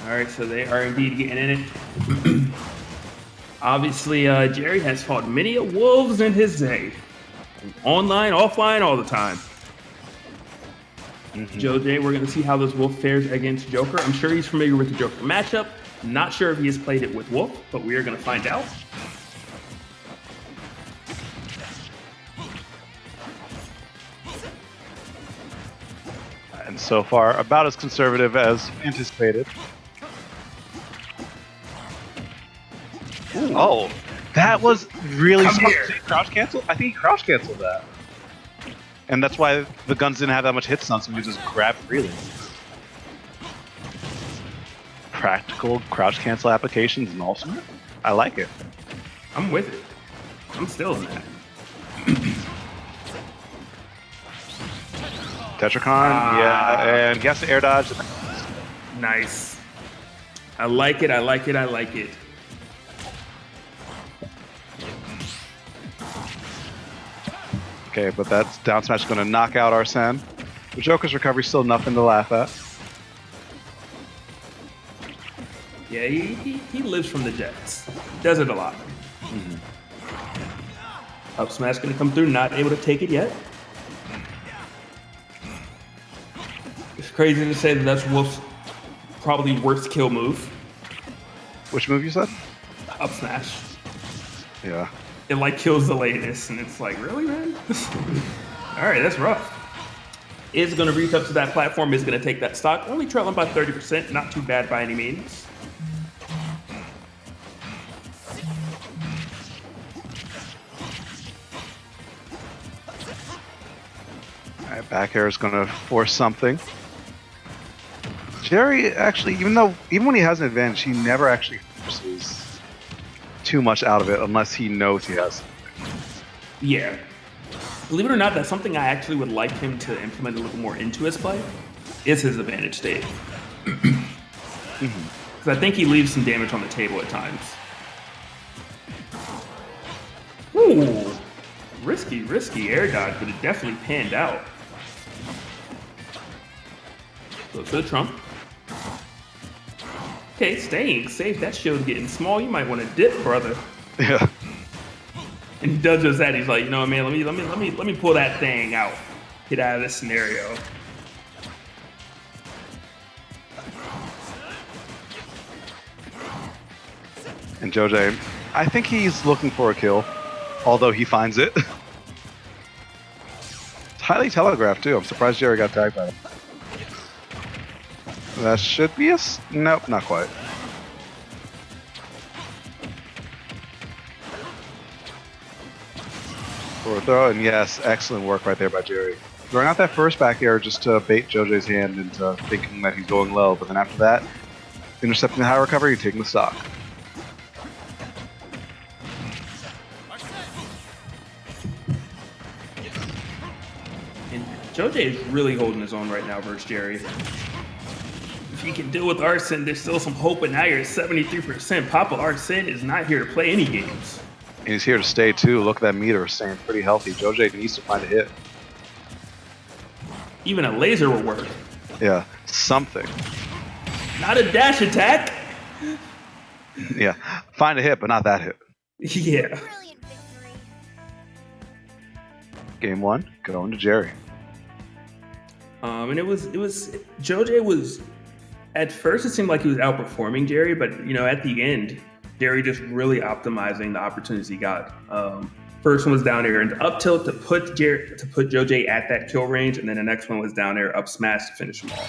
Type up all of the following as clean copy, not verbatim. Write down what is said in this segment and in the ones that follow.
All right, so they are indeed getting in it. Obviously, Jerry has fought many wolves in his day. Online, offline, all the time. Jose, we're going to see how this Wolf fares against Joker. I'm sure he's familiar with the Joker matchup. Not sure if he has played it with Wolf, but we are going to find out. And so far, about as conservative as anticipated. Ooh. Oh, that was really smart. Here. Crouch cancel? I think he crouch canceled that. And that's why the guns didn't have that much hit stun, so we just grabbed freely. Practical crouch cancel applications and all sorts. I like it. I'm with it. I'm still in that. Tetracon, yeah, and guess the air dodge. Nice. I like it, I like it, I like it. Okay, but that down smash is going to knock out Arsene. The Joker's recovery still nothing to laugh at. Yeah, he lives from the jets. Does it a lot. Up smash going to come through, not able to take it yet. It's crazy to say that that's Wolf's probably worst kill move. Which move you said? Up smash. Yeah. It like kills the latest, and it's like, really, man? All right, that's rough. Is going to reach up to that platform, is going to take that stock. Only trailing by 30%, not too bad by any means. All right, back air is going to force something. Jerry actually, even when he has an advantage, he never actually forces too much out of it unless he knows he has something. Yeah. Believe it or not, that's something I actually would like him to implement a little more into his play. Is his advantage state. Because I think he leaves some damage on the table at times. Ooh. Risky air dodge, but it definitely panned out. Go to the trump. Okay, staying safe. That shield's getting small. You might want to dip, brother. Yeah. And he does just that. He's like, you know what, man? Let me pull that thing out. Get out of this scenario. And Jose, I think he's looking for a kill, although he finds it. It's highly telegraphed too. I'm surprised Jerry got tagged by it. That should be a... Nope, not quite. Forward throw, and yes, excellent work right there by Jerry. Throwing out that first back air just to bait Jose's hand into thinking that he's going low, but then after that, intercepting the high recovery, taking the stock. And Jose is really holding his own right now versus Jerry. If he can deal with Arsene, there's still some hope, but now you're at 73%. Papa Arsene is not here to play any games. And he's here to stay too. Look at that meter, staying pretty healthy. Jose needs to find a hit. Even a laser will work. Yeah, something. Not a dash attack. Yeah, find a hit, but not that hit. Yeah. Game one, going to Jerry. And it was Jose was, at first it seemed like he was outperforming Jerry, but you know, at the end, Jerry just really optimizing the opportunities he got. First one was down air and up tilt to put Jose at that kill range, and then the next one was down air up smash to finish them all.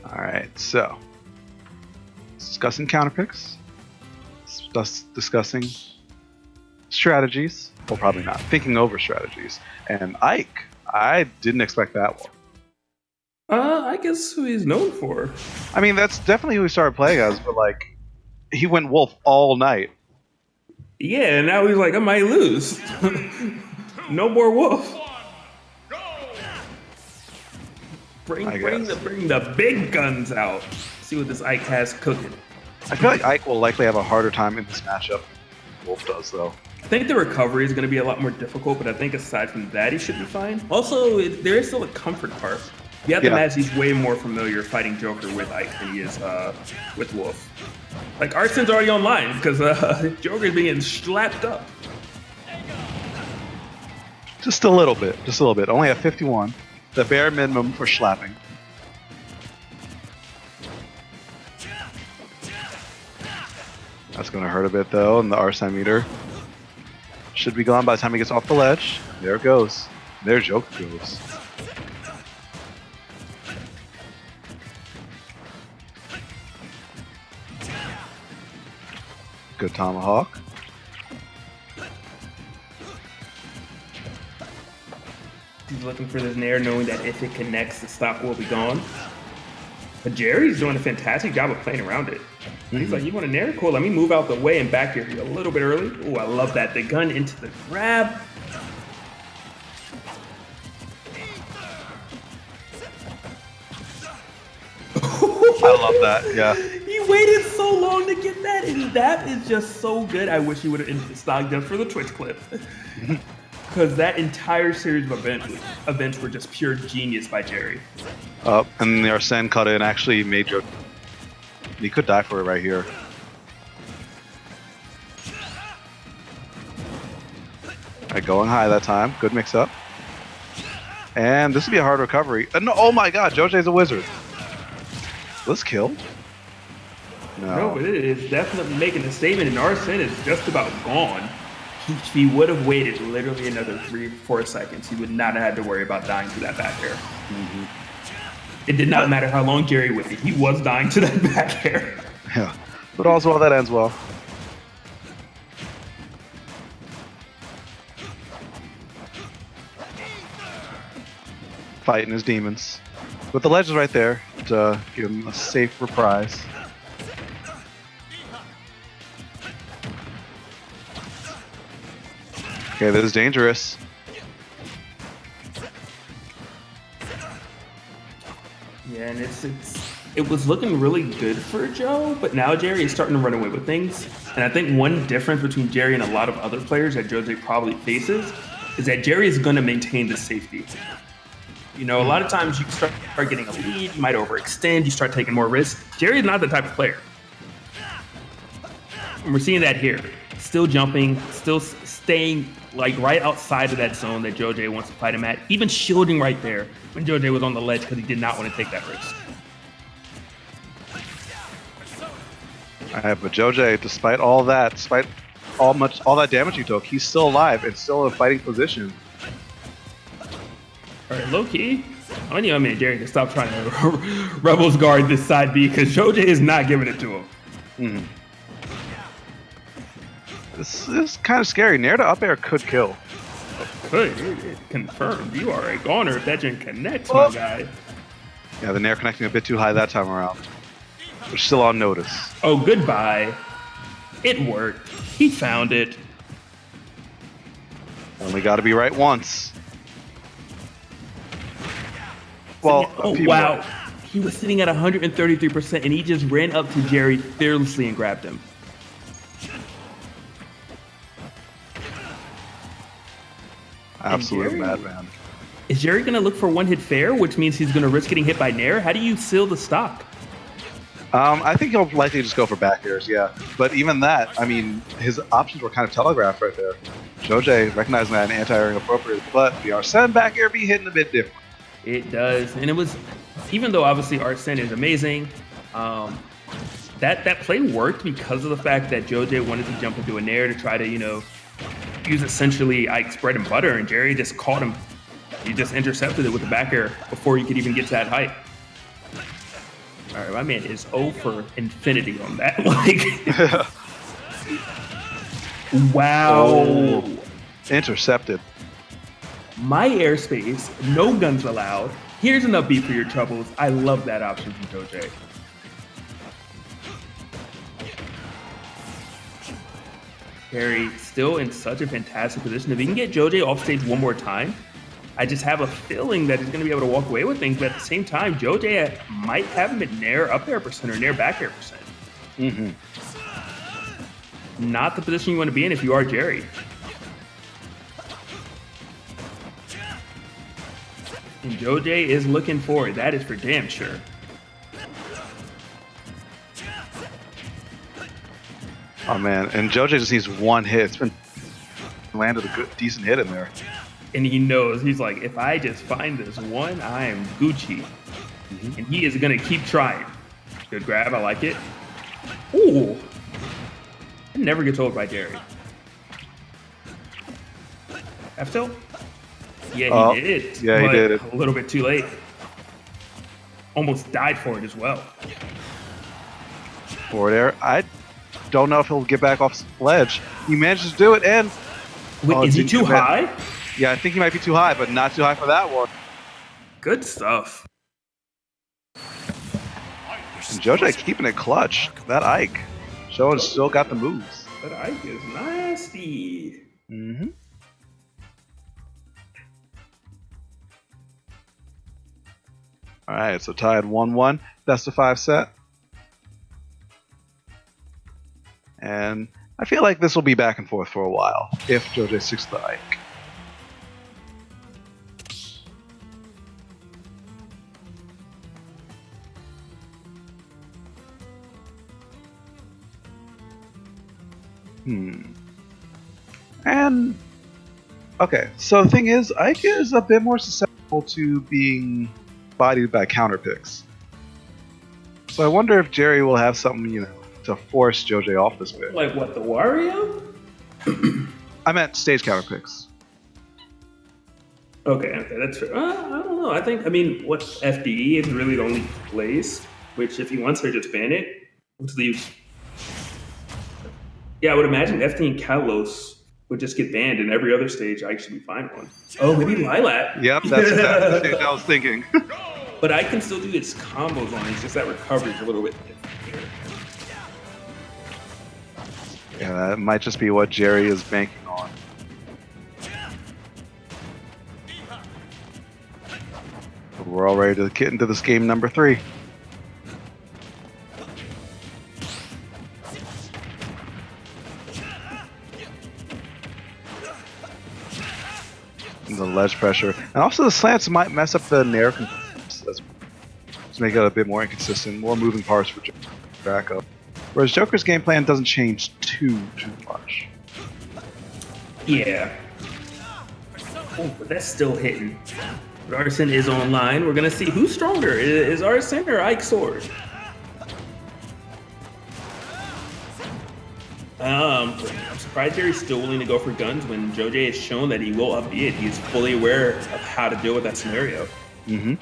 Alright, so discussing counter picks, discussing strategies, well probably not, thinking over strategies. And Ike, I didn't expect that one. I guess who he's known for. I mean, that's definitely who he started playing as, but like, he went Wolf all night. Yeah, and now he's like, I might lose. No more wolf. I Bring guess. the big guns out. See what this Ike has cooking. I feel like Ike will likely have a harder time in this matchup than Wolf does, though. I think the recovery is going to be a lot more difficult, but I think aside from that, he should be fine. Also, there is still a comfort part. You have to Yeah. imagine he's way more familiar fighting Joker with Ike than he is with Wolf. Like, Arsen's already online because Joker's being slapped up. Just a little bit. Just a little bit. Only at 51. The bare minimum for slapping. That's going to hurt a bit, though, and the Arsene meter should be gone by the time he gets off the ledge. There it goes. There Joker goes. Good tomahawk. He's looking for this nair, knowing that if it connects, the stock will be gone. But Jerry's doing a fantastic job of playing around it. He's like, you want a nair? Cool, let me move out the way and back here a little bit early. Oh, I love that. The gun into the grab. I love that, yeah. He waited so long to get that, and that is just so good. I wish he would have ended the stock just for the Twitch clip. Because that entire series of events were just pure genius by Jerry. And the Arsene cut in actually made Joker. He could die for it right here. Alright, going high that time. Good mix up. And this would be a hard recovery. No, oh my god, Joj's a wizard. Let's kill. No, but it is definitely making a statement, and Arsene is just about gone. If he would have waited literally another 3-4 seconds, he would not have had to worry about dying to that back air. It did not matter how long Jerry waited. He was dying to that back air. Yeah. But all's well that ends well. Fighting his demons. But the ledge is right there to give him a safe reprise. Okay, this is dangerous. Yeah, and it was looking really good for Joe, but now Jerry is starting to run away with things. And I think one difference between Jerry and a lot of other players that Jose probably faces is that Jerry is going to maintain the safety. You know, a lot of times you start getting a lead, you might overextend, you start taking more risks. Jerry is not the type of player. And we're seeing that here. Still jumping, still staying like right outside of that zone that Jose wants to fight him at, even shielding right there when Jose was on the ledge because he did not want to take that risk. But Jose, despite all that, despite all that damage he took, he's still alive and still in a fighting position. All right, low key. I need Jerry to stop trying to Rebels guard this side B because Jose is not giving it to him. This is kind of scary. Nair to up air could kill. Could. It confirmed. You are a goner if that gen connects, my guy. Yeah, the Nair connecting a bit too high that time around. But still on notice. Oh, goodbye. It worked. He found it. Only got to be right once. Well, wow. More. He was sitting at 133% and he just ran up to Jerry fearlessly and grabbed him. Absolute madman. Is Jerry going to look for one-hit fair, which means he's going to risk getting hit by Nair? How do you seal the stock? I think he'll likely just go for back airs, yeah. But even that, I mean, his options were kind of telegraphed right there. Jose recognizing that and anti-airing appropriate, but the Arsene back air be hitting a bit different. It does, and it was, even though obviously Arsene is amazing, that play worked because of the fact that Jose wanted to jump into a Nair to try to, use essentially Ike's bread and butter, and Jerry just caught him. He just intercepted it with the back air before he could even get to that height. All right, my man is 0 for infinity on that. Wow. Oh, intercepted. My airspace, no guns allowed. Here's enough beat for your troubles. I love that option from Jose. Jerry still in such a fantastic position. If he can get Joj off stage one more time, I just have a feeling that he's going to be able to walk away with things. But at the same time, Joj might have him at near up air percent or near back air percent. Mm-hmm. Not the position you want to be in if you are Jerry. And Joj is looking for it. That is for damn sure. Oh man, and Joj just needs one hit. It's been landed a good, decent hit in there. And he knows, he's like, if I just find this one, I am Gucci. Mm-hmm. And he is going to keep trying. Good grab, I like it. Ooh. I never get told by Jerry. F tilt? Yeah, he did. Yeah, he did it. A little bit too late. Almost died for it as well. Forward air. I don't know if he'll get back off the ledge. He manages to do it, and... Wait, is he too high? Yeah, I think he might be too high, but not too high for that one. Good stuff. And Joj keeping it clutch. That Ike. Showing still got the moves. That Ike is nasty. Mm-hmm. Alright, so tied 1-1. Best of 5 set. And I feel like this will be back and forth for a while if Joj sticks to the Ike. And okay, so the thing is, Ike is a bit more susceptible to being bodied by counter picks. So I wonder if Jerry will have something, to force Joj off this pick. Like what, the Wario? I meant stage counter picks. Okay, that's fair. I don't know. What FDE is really the only place, which if he wants to just ban it, which leaves. Yeah, I would imagine FD and Kalos would just get banned, and every other stage I should be fine on. Oh, maybe Lilat. Yep, that's exactly the stage I was thinking. But I can still do its combos on it. It's just that recovery is a little bit different here. Yeah, that might just be what Jerry is banking on. But we're all ready to get into this game number 3. The ledge pressure, and also the slants might mess up the nair controls. Let's make it a bit more inconsistent, more moving parts for Draco. Whereas Joker's game plan doesn't change too much. Yeah. Oh, but that's still hitting. But Arson is online. We're gonna see who's stronger. Is Arson or Ike Sword? I'm surprised Jerry's still willing to go for guns when Joj has shown that he will upbeat it. He's fully aware of how to deal with that scenario. Mm-hmm.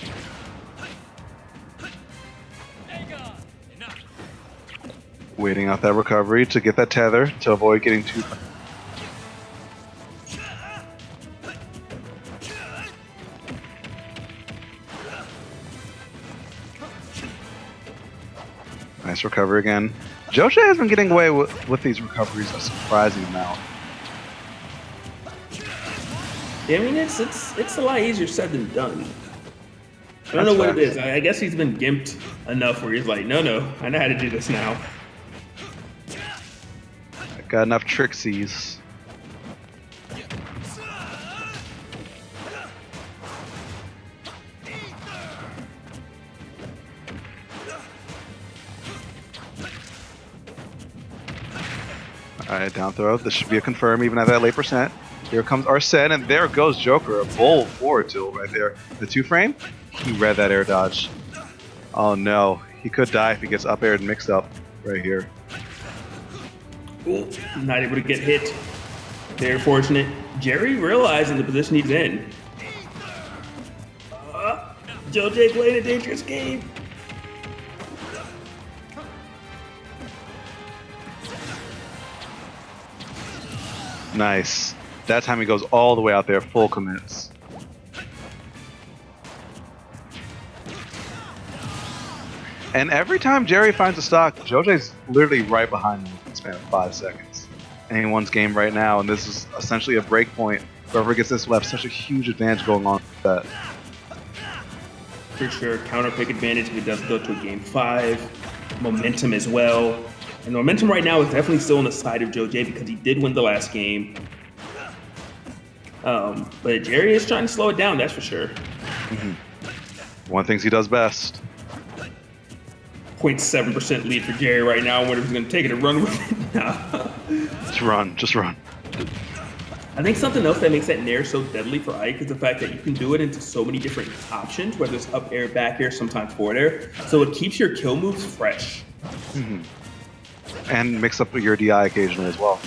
Waiting out that recovery to get that tether to avoid getting too... Nice recovery again. Joj has been getting away with these recoveries a surprising amount. Yeah, it's a lot easier said than done. I don't know what it is. I guess he's been gimped enough where he's like, no, I know how to do this now. I got enough trixies. Alright, down throw. This should be a confirm even at that late percent. Here comes Arsene, and there goes Joker. A bold forward tilt right there. The 2-frame, he read that air dodge. Oh no, he could die if he gets up aired and mixed up right here. Ooh, not able to get hit. Very fortunate. Jerry realizing the position he's in. Joj played a dangerous game. Nice. That time he goes all the way out there, full commits. And every time Jerry finds a stock, Joj's literally right behind him in the span of 5 seconds. anyone's game right now, and this is essentially a break point. Whoever gets this will have such a huge advantage going on with that. For sure, counter pick advantage if it does go to a game 5. Momentum as well. And the momentum right now is definitely still on the side of Joe J because he did win the last game. But Jerry is trying to slow it down, that's for sure. One thing he does best. 0.7% lead for Jerry right now. I wonder if he's going to take it and run with it now. Just run. I think something else that makes that nair so deadly for Ike is the fact that you can do it into so many different options, whether it's up air, back air, sometimes forward air. So it keeps your kill moves fresh. And mix up your DI occasionally as well.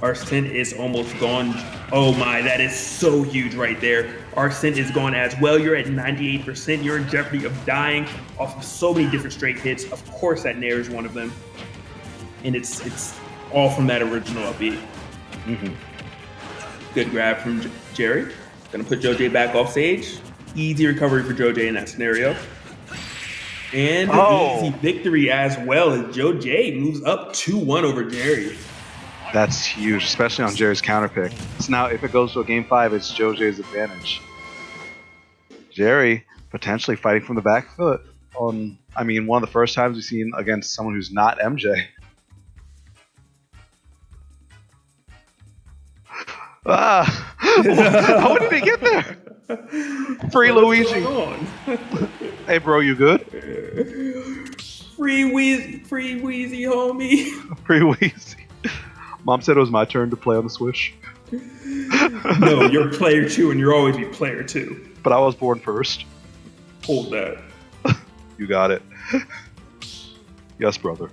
Arsene is almost gone. Oh my, that is so huge right there. Arsene is gone as well. You're at 98%. You're in jeopardy of dying off of so many different straight hits. Of course, that nair is one of them. And it's all from that original up B. Good grab from Jerry. Gonna put Joe J back off stage. Easy recovery for Joe J in that scenario. And an easy victory as well as Joe J moves up 2-1 over Jerry. That's huge, especially on Jerry's counter pick. So now if it goes to a game 5, it's Joe J's advantage. Jerry potentially fighting from the back foot on, I mean, one of the first times we've seen against someone who's not MJ. How did he get there? Free Luigi. Hey bro, you good? Free Wheezy, homie. Free Wheezy. Mom said it was my turn to play on the Switch. No, you're player 2 and you'll always be player 2. But I was born first. Hold that. You got it. Yes, brother.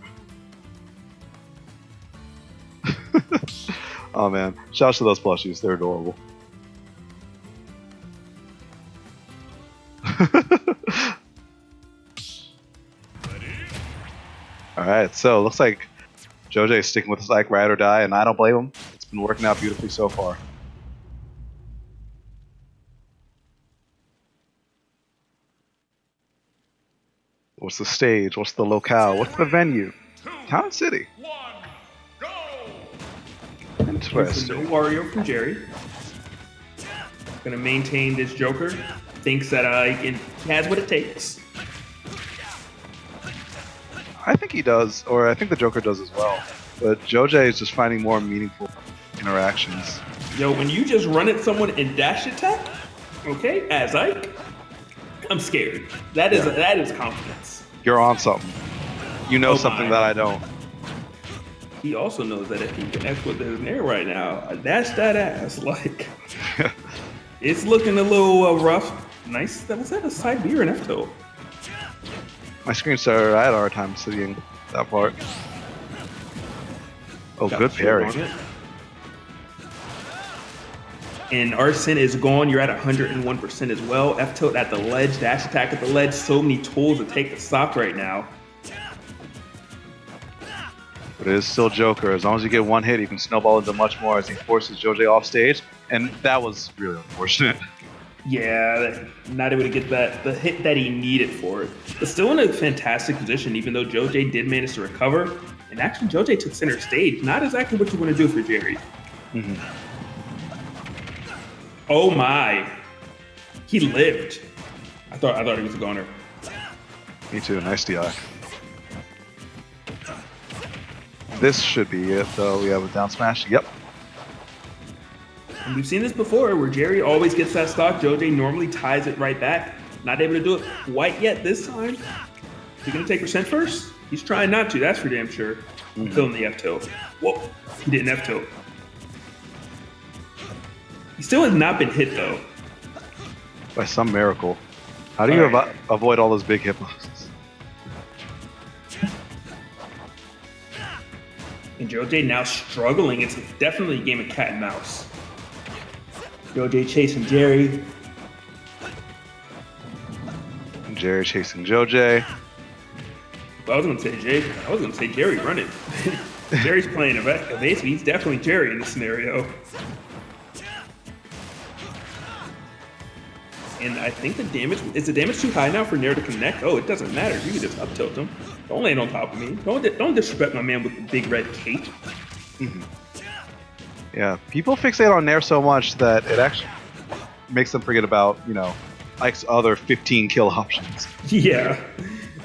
Oh man, shouts to those plushies, they're adorable. Alright, so looks like Joe J is sticking with his like ride or die, and I don't blame him. It's been working out beautifully so far. What's the stage? What's the locale? What's the venue? Town City. Interesting. No Wario from Jerry. Gonna maintain this Joker. Thinks that he has what it takes. I think he does, or I think the Joker does as well. But Joe J is just finding more meaningful interactions. Yo, when you just run at someone and dash attack, okay, as Ike, I'm scared. That is confidence. You're on something. You know something that I don't. He also knows that if he connects with his nair right now, dash that ass. Like, it's looking a little rough. Nice. Was that a side B or an F tilt? My screen started. I had a hard time seeing that part. Oh, good parry. And Arsene is gone. You're at 101% as well. F tilt at the ledge, dash attack at the ledge. So many tools to take the stock right now. But it is still Joker. As long as you get one hit, you can snowball into much more as he forces Joe J off stage. And that was really unfortunate. Yeah, not able to get the hit that he needed for it. But still in a fantastic position, even though Joe J did manage to recover. And actually, Joe J took center stage. Not exactly what you want to do for Jerry. Oh my. He lived. I thought he was a goner. Me too. Nice DI. This should be it, though. We have a down smash. Yep. And we've seen this before, where Jerry always gets that stock. Joe J normally ties it right back. Not able to do it quite yet this time. Is he going to take percent first? He's trying not to, that's for damn sure. Filling the F tilt. Whoa, he didn't F tilt. He still has not been hit, though. By some miracle. How do you avoid all those big hitboxes? And Joe J now struggling. It's definitely a game of cat and mouse. Joe J chasing Jerry. And Jerry chasing Joe J. Well, I was gonna say Jerry running. Jerry's playing evasive. He's definitely Jerry in this scenario. And I think the damage too high now for Nair to connect? Oh, it doesn't matter. You can just up tilt him. Don't land on top of me. Don't disrespect my man with the big red cape. Mm-hmm. Yeah, people fixate on Nair so much that it actually makes them forget about, Ike's other 15 kill options. Yeah,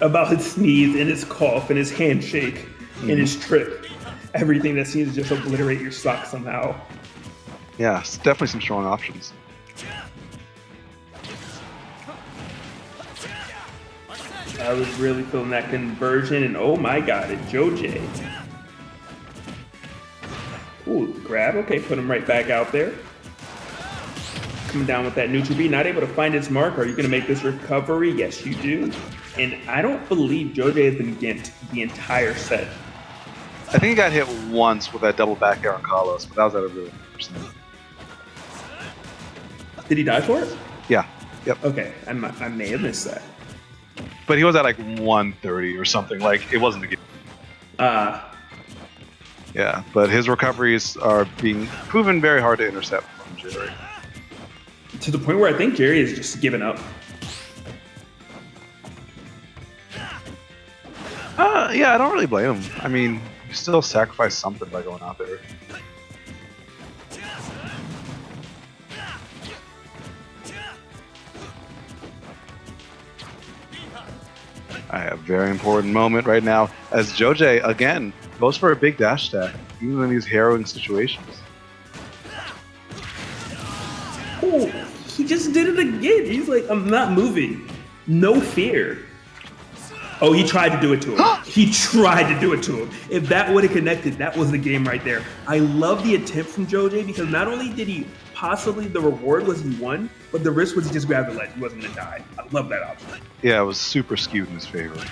about his sneeze and his cough and his handshake and his trip. Everything that seems to just obliterate your stock somehow. Yeah, it's definitely some strong options. I was really feeling that conversion, and oh my god, it's Joj. Ooh, grab. Okay, put him right back out there. Coming down with that neutral B, not able to find his mark. Are you going to make this recovery? Yes, you do. And I don't believe Joj has been gimped the entire set. I think he got hit once with that double back air on Carlos, but that was at a really percent. Did he die for it? Yeah. Yep. Okay, I may have missed that. But he was at like 130 or something. Like, it wasn't a game. Yeah, but his recoveries are being proven very hard to intercept from Jerry. To the point where I think Jerry has just given up. Yeah, I don't really blame him. I mean, you still sacrifice something by going out there. A very important moment right now as Joj, again, goes for a big dash stack, even in these harrowing situations. Oh, he just did it again. He's like, I'm not moving. No fear. Oh, he tried to do it to him. He tried to do it to him. If that would have connected, that was the game right there. I love the attempt from Joj because not only did he possibly, the reward was he won, but the risk was he just grabbed the ledge. He wasn't going to die. I love that option. Yeah, it was super skewed in his favor.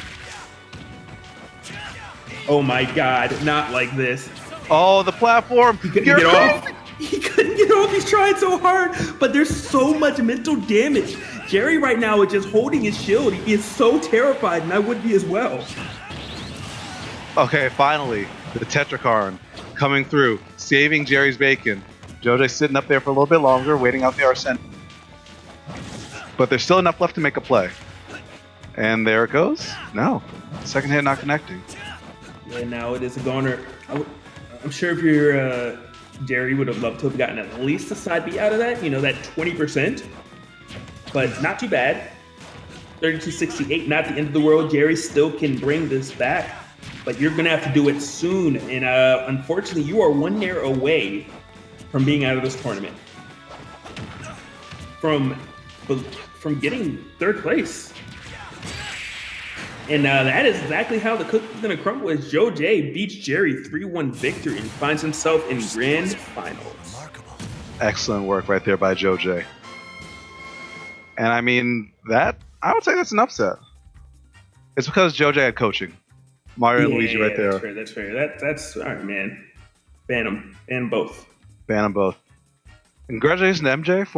Oh my god, not like this. Oh, the platform! He couldn't get off. He couldn't get off. He's trying so hard, but there's so much mental damage. Jerry right now is just holding his shield. He is so terrified, and I would be as well. Okay, finally, the Tetrakarn coming through, saving Jerry's bacon. Joj sitting up there for a little bit longer, waiting out the Arsene. But there's still enough left to make a play. And there it goes. No. Second hit not connecting. Yeah, now it is a goner. I'm sure if you're Jerry would have loved to have gotten at least a side B out of that, that 20%. But not too bad. 32-68, not the end of the world. Jerry still can bring this back, but you're going to have to do it soon. And unfortunately, you are one Nair away from being out of this tournament. From getting third place. And that is exactly how the cookie's going to crumble as Joj beats Jerry 3-1 victory and finds himself in grand finals. Excellent work right there by Joj. And I mean, I would say that's an upset. It's because Joj had coaching. Mario and Luigi right there. That's fair. That's all right, man. Ban them. Ban both. Ban them both. Congratulations to MJ for